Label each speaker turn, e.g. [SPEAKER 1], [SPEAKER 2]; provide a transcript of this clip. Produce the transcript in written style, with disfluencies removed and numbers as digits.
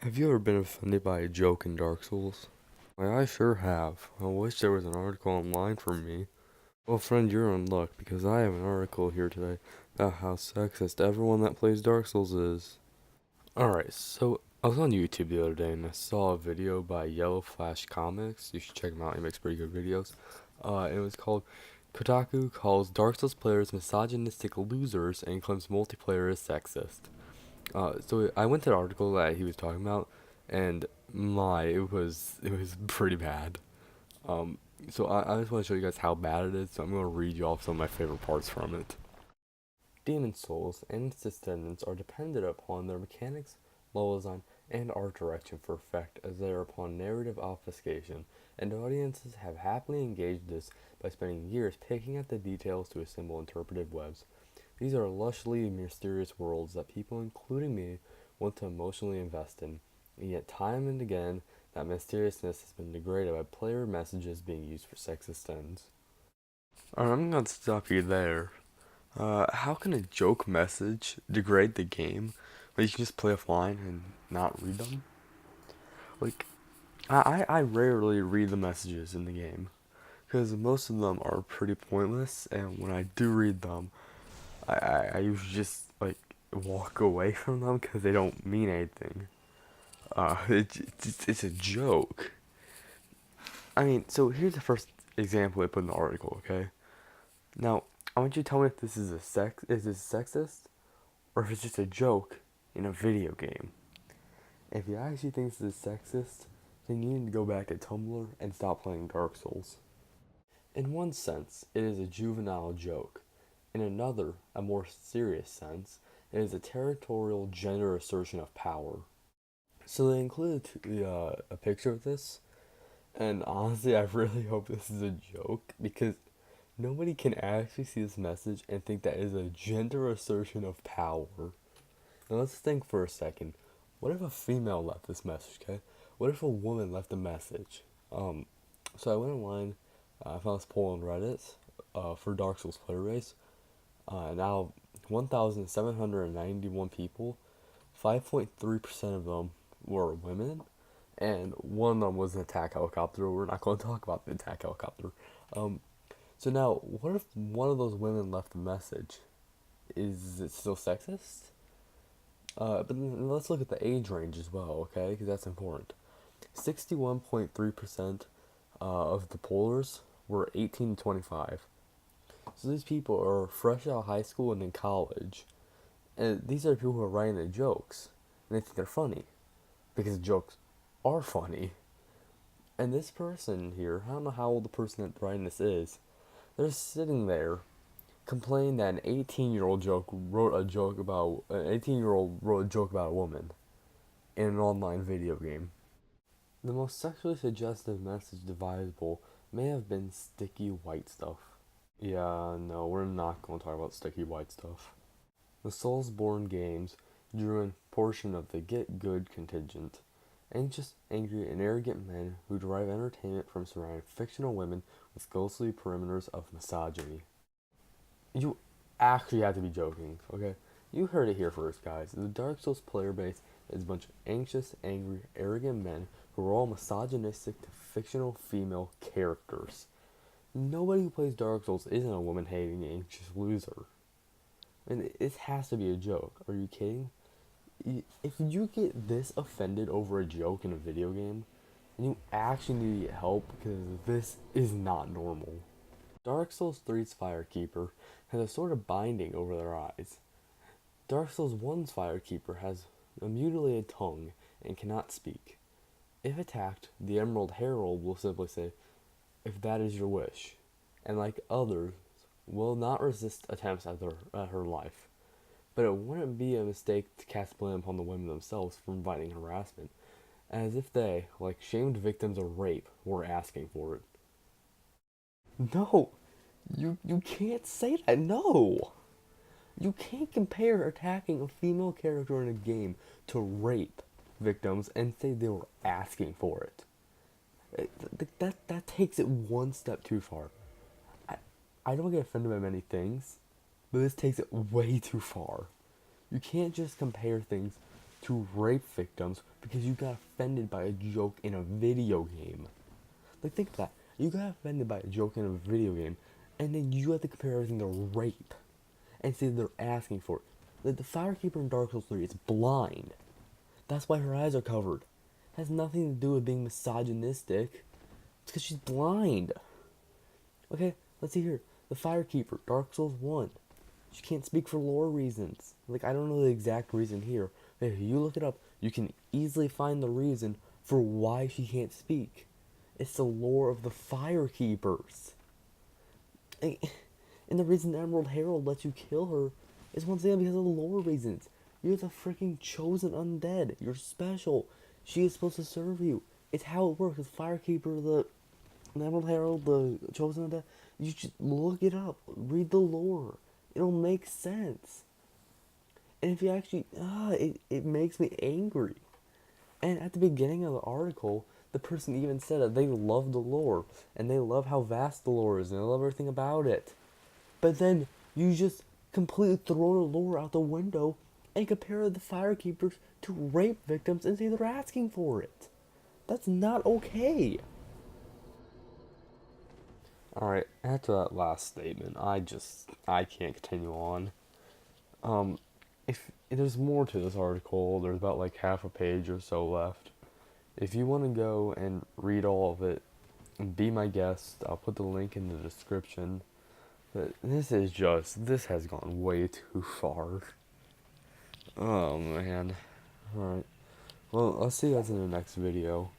[SPEAKER 1] Have you ever been offended by a joke in Dark Souls? I sure have. I wish there was an article online for me. Well, friend, you're in luck because I have an article here today about how sexist everyone that plays Dark Souls is. Alright, so I was on YouTube the other day and I saw a video by Yellow Flash Comics. You should check him out, he makes pretty good videos. It was called Kotaku calls Dark Souls players misogynistic losers and claims multiplayer is sexist. So I went to the article that he was talking about, and it was pretty bad. Um, so I just want to show you guys how bad it is. So I'm gonna read you off some of my favorite parts from it. Demon Souls and its descendants are dependent upon their mechanics, level design, and art direction for effect, as they are upon narrative obfuscation, and audiences have happily engaged this by spending years picking at the details to assemble interpretive webs. These are lushly mysterious worlds that people, including me, want to emotionally invest in, and yet time and again, that mysteriousness has been degraded by player messages being used for sexist ends. Alright, I'm gonna stop you there. How can a joke message degrade the game when you can just play offline and not read them? Like, I rarely read the messages in the game because most of them are pretty pointless, and when I do read them, I usually just like walk away from them because they don't mean anything. It's a joke. I mean, so here's the first example I put in the article. Okay, now I want you to tell me if this is this sexist or if it's just a joke in a video game. If you actually think this is sexist, then you need to go back to Tumblr and stop playing Dark Souls. In one sense, it is a juvenile joke. In another, a more serious sense, it is a territorial gender assertion of power. So they included a picture of this, and honestly, I really hope this is a joke because nobody can actually see this message and think that is a gender assertion of power. Now let's think for a second. What if a female left this message? Okay, what if a woman left a message? Um, so I went online. I found this poll on Reddit for Dark Souls player base. Now, 1,791 people, 5.3% of them were women, and one of them was an attack helicopter. We're not going to talk about the attack helicopter. Um, so now, what if one of those women left a message? Is it still sexist? But then let's look at the age range as well, okay? Because that's important. 61.3% of the pollers were 18 to 25. So these people are fresh out of high school and in college. And these are people who are writing the jokes. And they think they're funny. Because the jokes are funny. And this person here, I don't know how old the person that's writing this is, they're sitting there complaining that an 18-year-old joke wrote a joke about an 18-year-old wrote a joke about a woman in an online video game. The most sexually suggestive message devisable may have been sticky white stuff. Yeah, no, we're not going to talk about sticky white stuff. The Soulsborne games drew in a portion of the get good contingent. Anxious, angry, and arrogant men who derive entertainment from surrounding fictional women with ghostly perimeters of misogyny. You actually have to be joking, okay? You heard it here first, guys. The Dark Souls player base is a bunch of anxious, angry, arrogant men who are all misogynistic to fictional female characters. Nobody who plays Dark Souls isn't a woman hating anxious loser. And it has to be a joke. Are you kidding? If you get this offended over a joke in a video game, then you actually need to get help because this is not normal. Dark Souls 3's Firekeeper has a sort of binding over their eyes. Dark Souls 1's Firekeeper has a mutilated tongue and cannot speak. If attacked, the Emerald Herald will simply say, "If that is your wish," and like others, will not resist attempts at her life. But it wouldn't be a mistake to cast blame upon the women themselves for inviting harassment, as if they, like shamed victims of rape, were asking for it. No, you can't say that. No, you can't compare attacking a female character in a game to rape victims and say they were asking for it. That takes it one step too far. I, I don't get offended by many things, but this takes it way too far. You can't just compare things to rape victims because you got offended by a joke in a video game. Like, think of that. You got offended by a joke in a video game, and then you have to compare everything to rape and say they're asking for it. Like, the Firekeeper in Dark Souls 3 is blind. That's why her eyes are covered. It has nothing to do with being misogynistic. It's because she's blind. Okay, let's see here. The Firekeeper, Dark Souls 1. She can't speak for lore reasons. Like, I don't know the exact reason here. But if you look it up, you can easily find the reason for why she can't speak. It's the lore of the Firekeepers. And the reason Emerald Herald lets you kill her is once again because of the lore reasons. You're the freaking chosen undead. You're special. She is supposed to serve you. It's how it works. With Firekeeper, the Emerald Herald, the chosen undead. You should look it up. Read the lore. It'll make sense. And if you actually, it makes me angry. And at the beginning of the article, the person even said that they love the lore, and they love how vast the lore is, and they love everything about it. But then you just completely throw the lore out the window and compare the Firekeepers to rape victims and say they're asking for it. That's not okay. Alright, after that last statement, I can't continue on. If there's more to this article, there's about like half a page or so left. If you want to go and read all of it, and be my guest, I'll put the link in the description. But this has gone way too far. Oh man. Alright. Well, I'll see you guys in the next video.